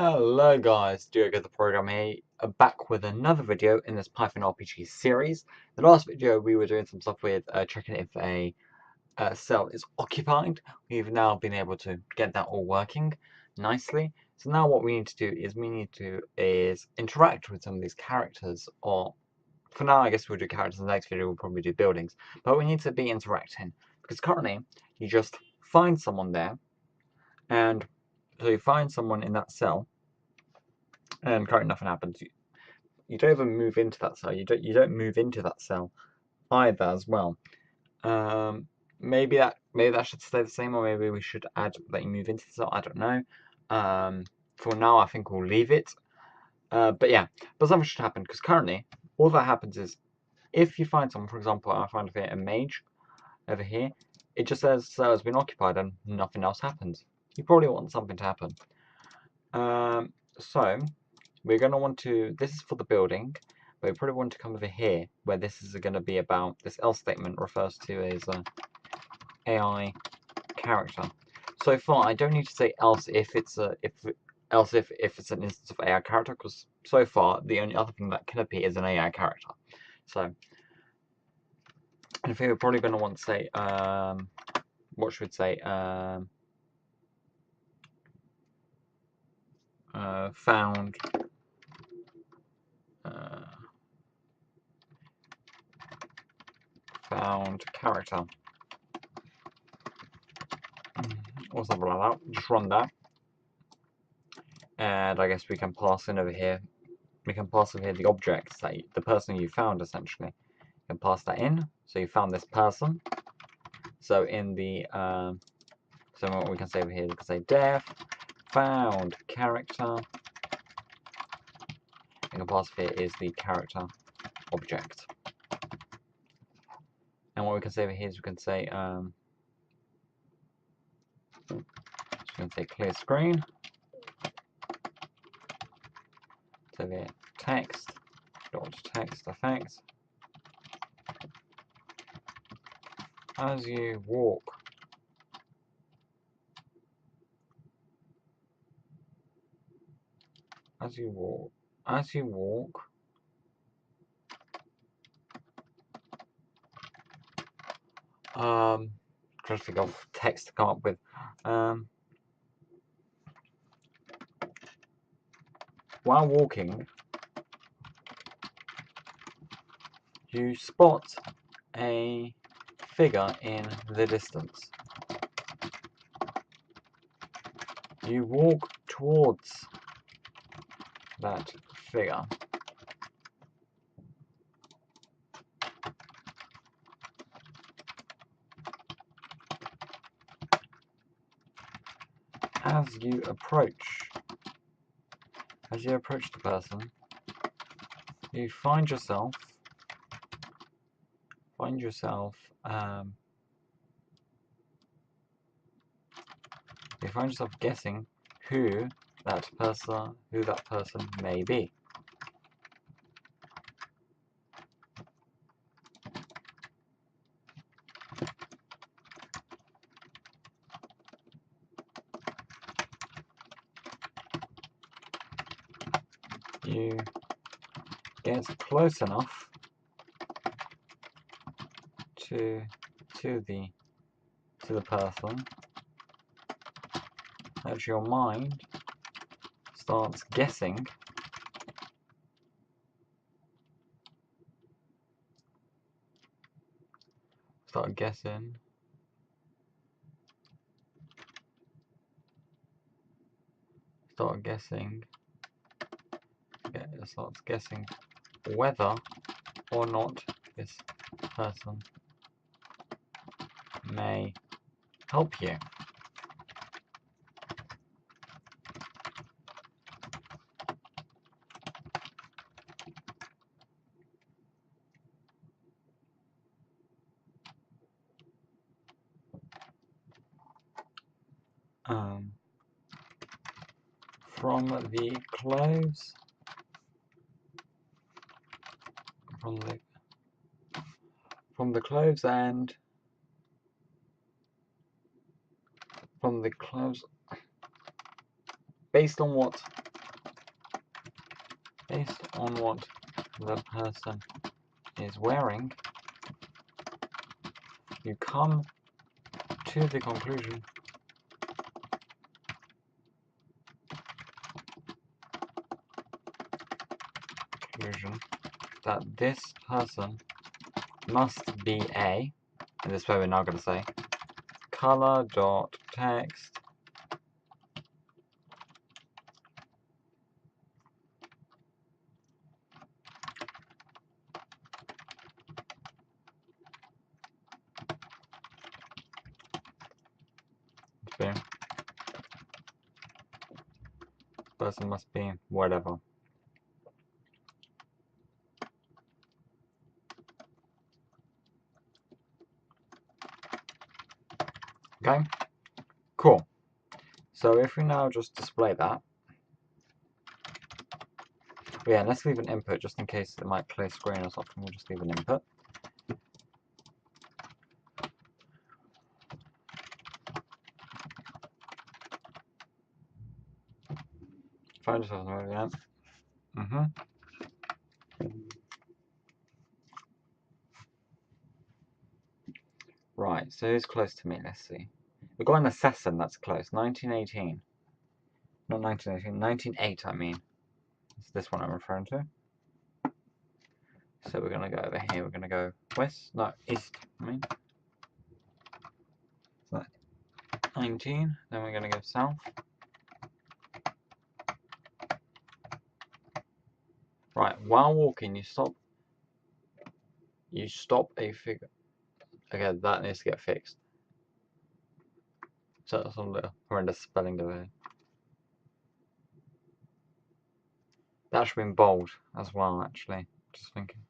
Hello guys, Diogo the Program here, back with another video in this Python RPG series. The last video we were doing some stuff with checking if a cell is occupied. We've now been able to get that all working nicely. So now what we need to do is interact with some of these characters, or for now I guess we'll do characters. In the next video we'll probably do buildings. But we need to be interacting, because currently you just find someone there, and so you find someone in that cell, and currently nothing happens. You don't even move into that cell. You don't move into that cell either as well. Maybe that should stay the same, or maybe we should add that you move into the cell. I don't know. For now, I think we'll leave it. But yeah, but something should happen, because currently all that happens is if you find someone, for example, I find a mage over here, it just says cell has been occupied and nothing else happens. You probably want something to happen. So we're going to want to, this is for the building, but we probably want to come over here, where this is going to be about, this else statement refers to as AI character. So far, I don't need to say else if it's if it's an instance of AI character, because so far the only other thing that can appear is an AI character. So I think we're probably going to want to say, what should we say? Found found character, or something like that. Just run that, and I guess we can pass in over here. We can pass in here the objects that the person you found, essentially. You can pass that in. So you found this person. So in the so what we can say over here, we can say def found character. You can pass here is the character object. And what we can say over here is we can say clear screen. So the text dot text effects. As you walk, as you walk, trying to think of text to come up with. While walking, you spot a figure in the distance. You walk towards that figure. As you approach the person, you find yourself guessing who that person may be. You get close enough to the person that your mind starts guessing whether or not this person may help you. From the clothes, and based on what based on what the person is wearing, you come to the conclusion that this person must be a, and this way we're now going to say, color.text person must be whatever. Okay, cool. So if we now just display that, yeah, let's leave an input just in case it might clear screen or something. We'll just leave an input. Find yourself in the yeah. Right, so who's close to me? Let's see. We've got an assassin that's close. 1918. Not 1918, 1908, I mean. It's this one I'm referring to. So we're going to go over here. We're going to go west, no, east, I mean. So 19, then we're going to go south. Right, while walking, you stop a figure. Okay, that needs to get fixed. So that's on the horrendous spelling over here. That should be in bold as well, actually. Just thinking.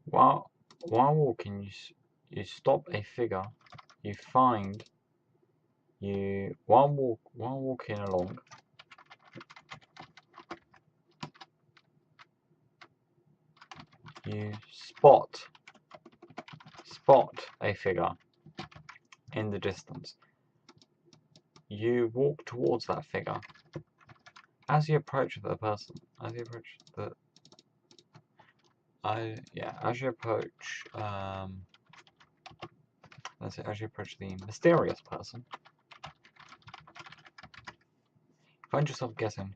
While walking, you stop a figure. You find while walking along. You spot a figure in the distance. You walk towards that figure. As you approach the person, as you approach the, as you approach, let's say, as you approach the mysterious person, find yourself guessing.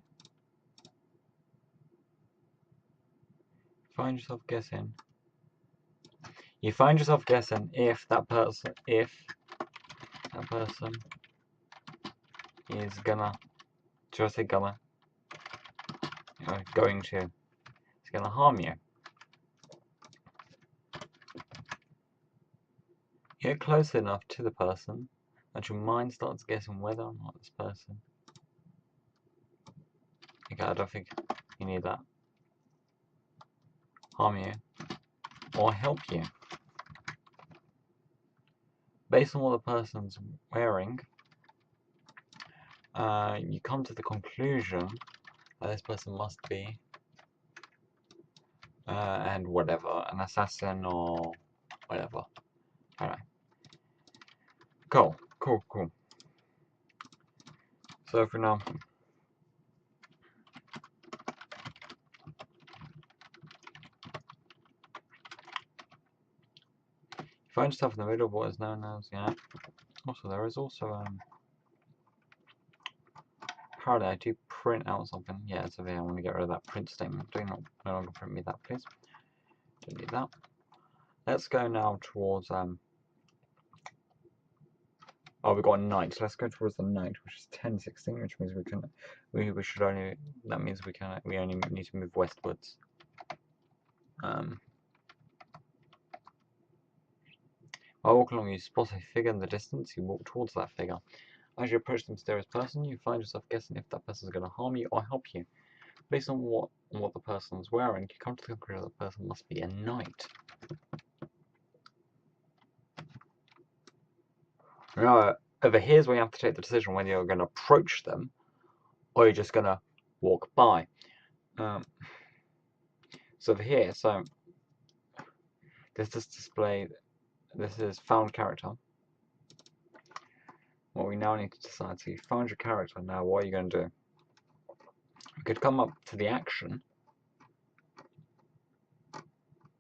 You find yourself guessing if that person is gonna, should I say gonna? Going to, it's gonna harm you. Get close enough to the person that your mind starts guessing whether or not this person. Okay, I don't think you need that. Harm you or help you. Based on what the person's wearing, you come to the conclusion that this person must be and whatever, an assassin or whatever. Alright. Cool. So for now, you find yourself in the middle of what is known as, also there is also apparently I do print out something. Yeah, it's over here. I want to get rid of that print statement. Do not no longer print me that, please. Don't need that. Let's go now towards oh, we've got a night. So let's go towards the night, which is 10:16, which means we should only, that means we only need to move westwards. While walking along, you spot a figure in the distance. You walk towards that figure. As you approach the mysterious person, you find yourself guessing if that person is going to harm you or help you. based on what the person's wearing, you come to the conclusion that the person must be a knight. Now, over here's where you have to take the decision whether you're going to approach them or you're just going to walk by. So over here, so this is display. This is found character. What we now need to decide. So you found your character. Now, what are you going to do? You could come up to the action.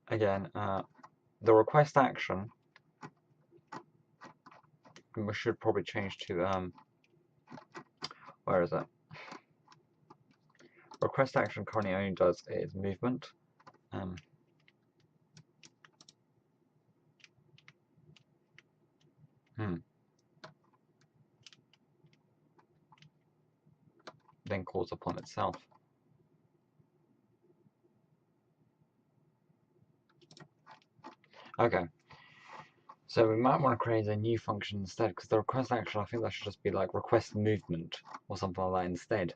Again, the request action. We should probably change to where is it? Request action currently only does is movement. Then calls upon itself. Okay. So we might want to create a new function instead, because the request action, I think that should just be like request movement or something like that instead.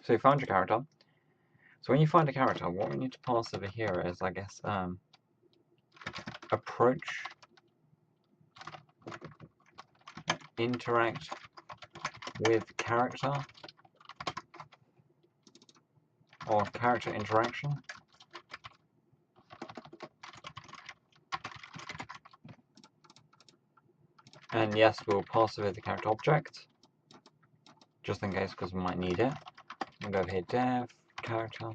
So you found your character. So when you find a character, what we need to pass over here is, I guess, approach, interact with character, or character interaction. And yes, we'll pass over the character object, just in case, because we might need it. We'll go over here, dev, character.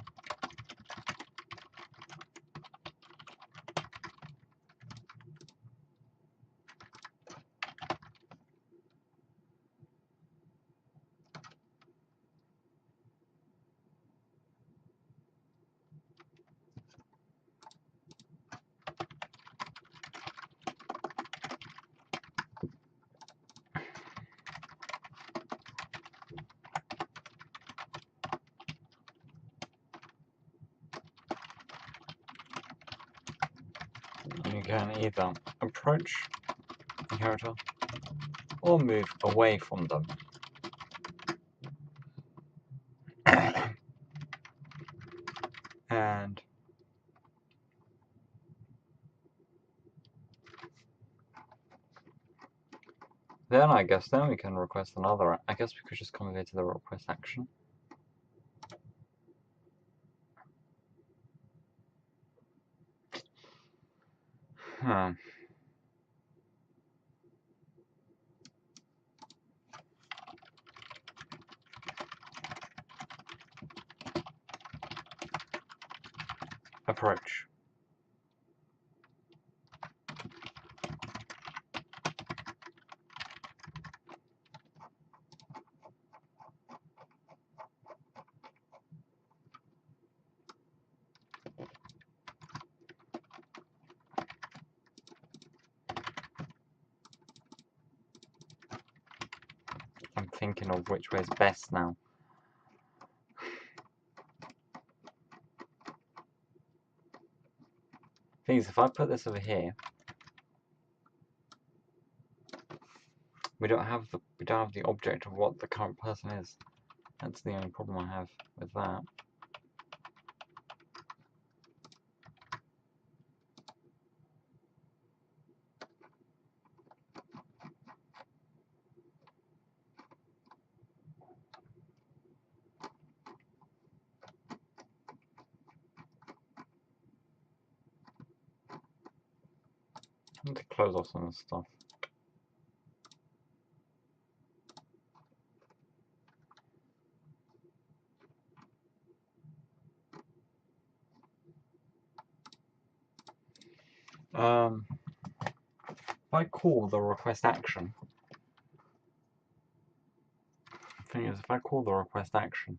You can either approach the character or move away from them. And then I guess we can request another. I guess we could just come over to the request action. Approach. I'm thinking of which way is best now. Thing is, if I put this over here, we don't have the object of what the current person is. That's the only problem I have with that. I need to close off some of this stuff. If I call the request action, the thing is, if I call the request action,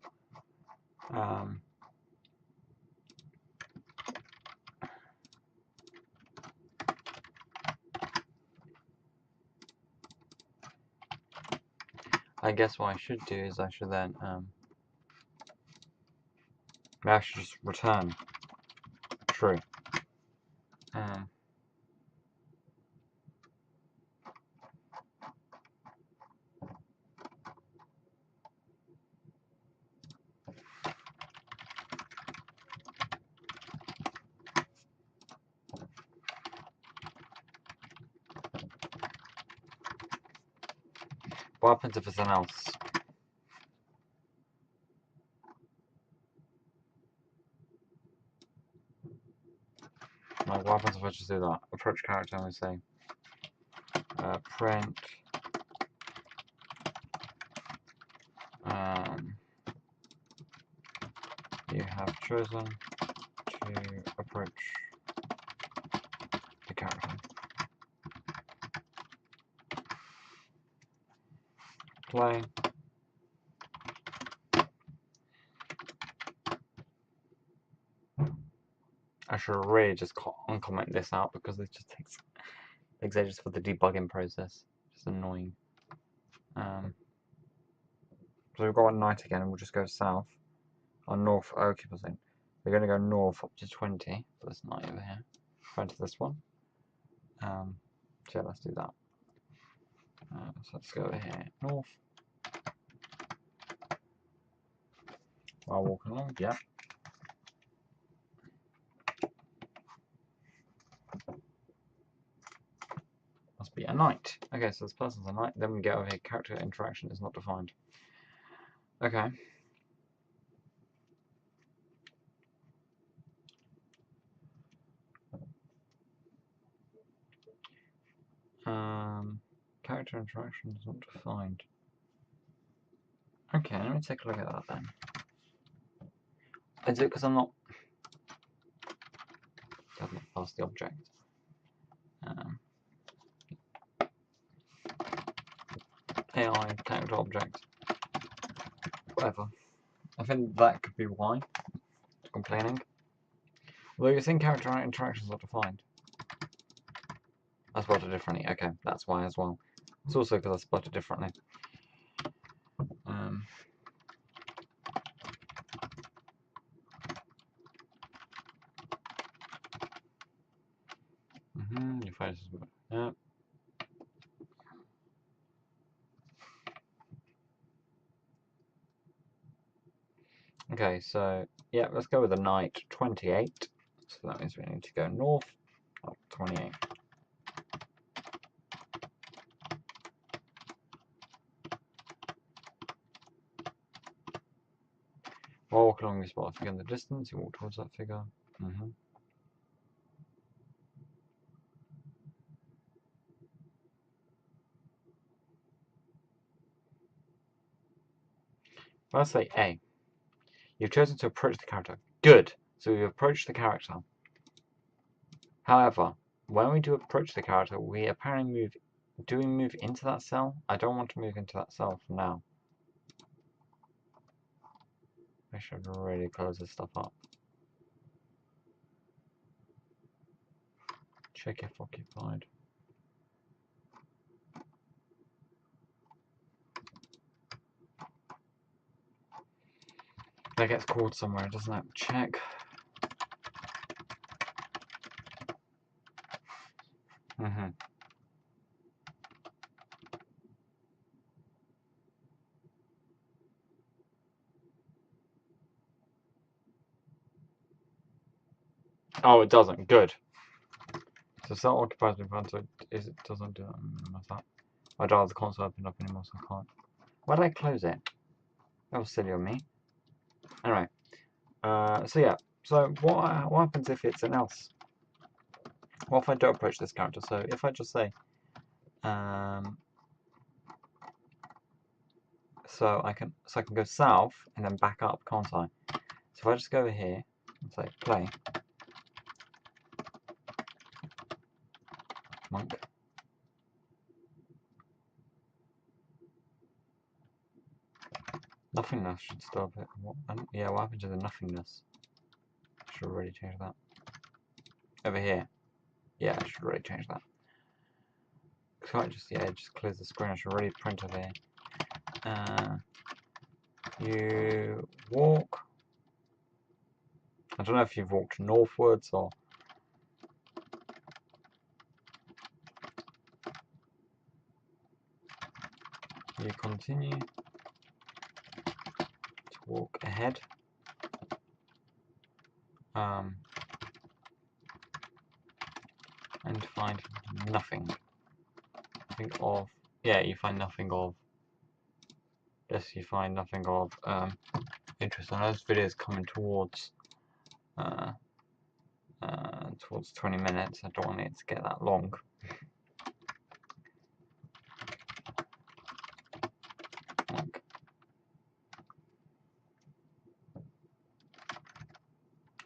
I guess what I should do is I should then I should just return true. What happens if it's an else? Like, what happens if I just do that? Approach character and we say print you have chosen to approach the character. Play. I should really just uncomment this out because it just takes ages for the debugging process. Just annoying. So we've got a night again, and we'll just go south. Or north, okay, we're going to go north up to 20 for this night over here. Go into this one. So yeah, let's do that. So let's go over here, north. While walking along, yeah. Must be a night. Okay, so this person's a night. Then we get over here, character interaction is not defined. Okay. Character interaction is not defined. Okay, let me take a look at that then. Is it because I'm not... I've not passed the object. AI, character object. Whatever. I think that could be why. It's complaining. Although you're saying character interactions are defined. I spelled it differently. Okay, that's why as well. It's also because I spelled it differently. Your face is... Yeah. Okay, so, yeah, let's go with a night 28. So that means we need to go north up 28. While walking along, you spot a figure in the distance, you walk towards that figure. Let's say A. You've chosen to approach the character. Good! So we've approached the character. However, when we do approach the character, we apparently move... Do we move into that cell? I don't want to move into that cell for now. I should really close this stuff up. Check if occupied. That gets called somewhere, doesn't it? Check. Oh, it doesn't. Good. So cell occupies in front, so it doesn't do that. I don't have the console opened up anymore, so I can't. Why did I close it? That was silly of me. Anyway, so yeah. So what happens if it's an else? What if I don't approach this character? So if I just say, so I can go south and then back up, can't I? So if I just go over here and say play monk. Nothingness should stop it. Yeah, what happened to the nothingness? I should already change that. Over here. Yeah, I should already change that. Can't just, yeah, just close the screen. I should already print over here. You walk. I don't know if you've walked northwards or... You continue to walk ahead. And find nothing. Nothing of... Yeah, you find nothing of Just you find nothing of interest. I know this video is coming towards 20 minutes. I don't want it to get that long.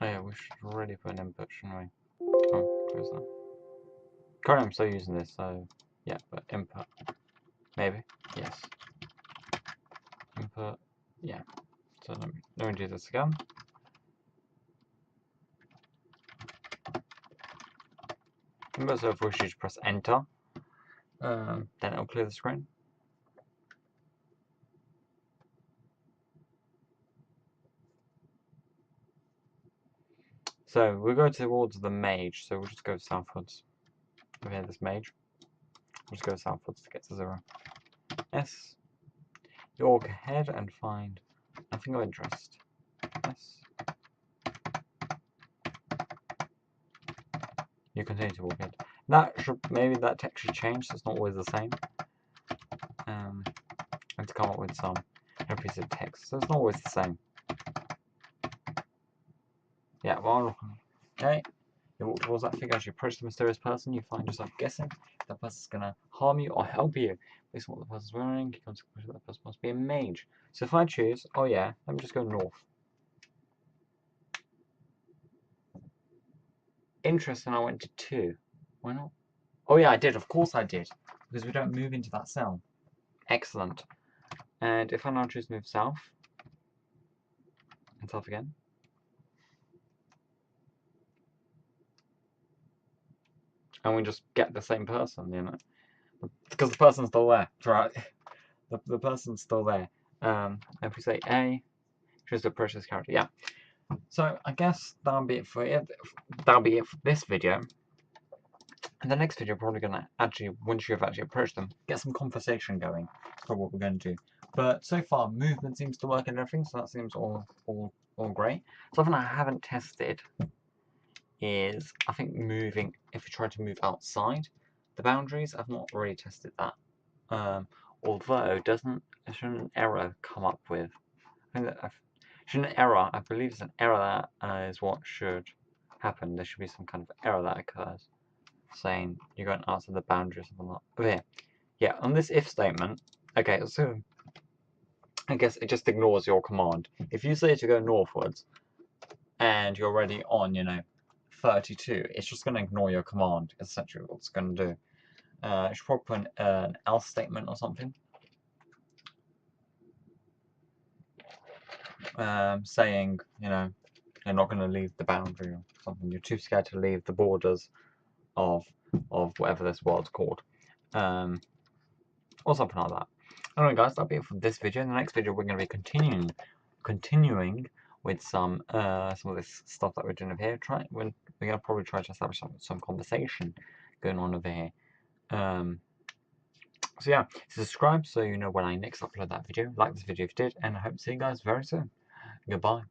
Oh yeah, we should really put an input, shouldn't we? Oh, close that. Currently I'm still using this, so yeah, but input. Maybe. Yes. Input. Yeah. So let me do this again. So if we should press enter, then it'll clear the screen. So we'll go towards the mage, so we'll just go southwards. Okay, this mage. We'll just go southwards to get to 0. S. You walk ahead and find nothing of interest. S. You continue to walk ahead. Maybe that text should change, so it's not always the same. I have to come up with some piece of text, so it's not always the same. Yeah, well, okay. You walk towards that figure as you approach the mysterious person. You find yourself guessing if that person's going to harm you or help you. Based on what the person's wearing, you come to the conclusion that person must be a mage. So if I choose, oh yeah, let me just go north. Interesting, I went to 2. Why not? Oh yeah, I did. Of course I did. Because we don't move into that cell. Excellent. And if I now choose move south, and south again, and we just get the same person, you know, because the person's still there, right? The person's still there. If we say A, choose the precious character, yeah. So I guess that'll be it for it. That'll be it for this video. In the next video, we're probably gonna actually, once you've actually approached them, get some conversation going. That's probably what we're going to do. But so far, movement seems to work and everything, so that seems all great. Something I haven't tested is, I think, moving. If you try to move outside the boundaries, I've not really tested that. Although, shouldn't an error come up with? I think that shouldn't an error? I believe it's an error that is what should happen. There should be some kind of error that occurs, saying you're going outside the boundary or something like that. But yeah, on this if statement, okay, so I guess it just ignores your command. If you say to go northwards and you're already on, 32, it's just going to ignore your command. Essentially, what it's going to do. It should probably put an else statement or something. Saying, you're not going to leave the boundary or something. You're too scared to leave the borders of whatever this world's called. Or something like that. Anyway guys, that'll be it for this video. In the next video we're going to be continuing with some of this stuff that we're doing over here. We're going to probably try to establish some conversation going on over here. So yeah, subscribe so you know when I next upload that video. Like this video if you did, and I hope to see you guys very soon. Goodbye.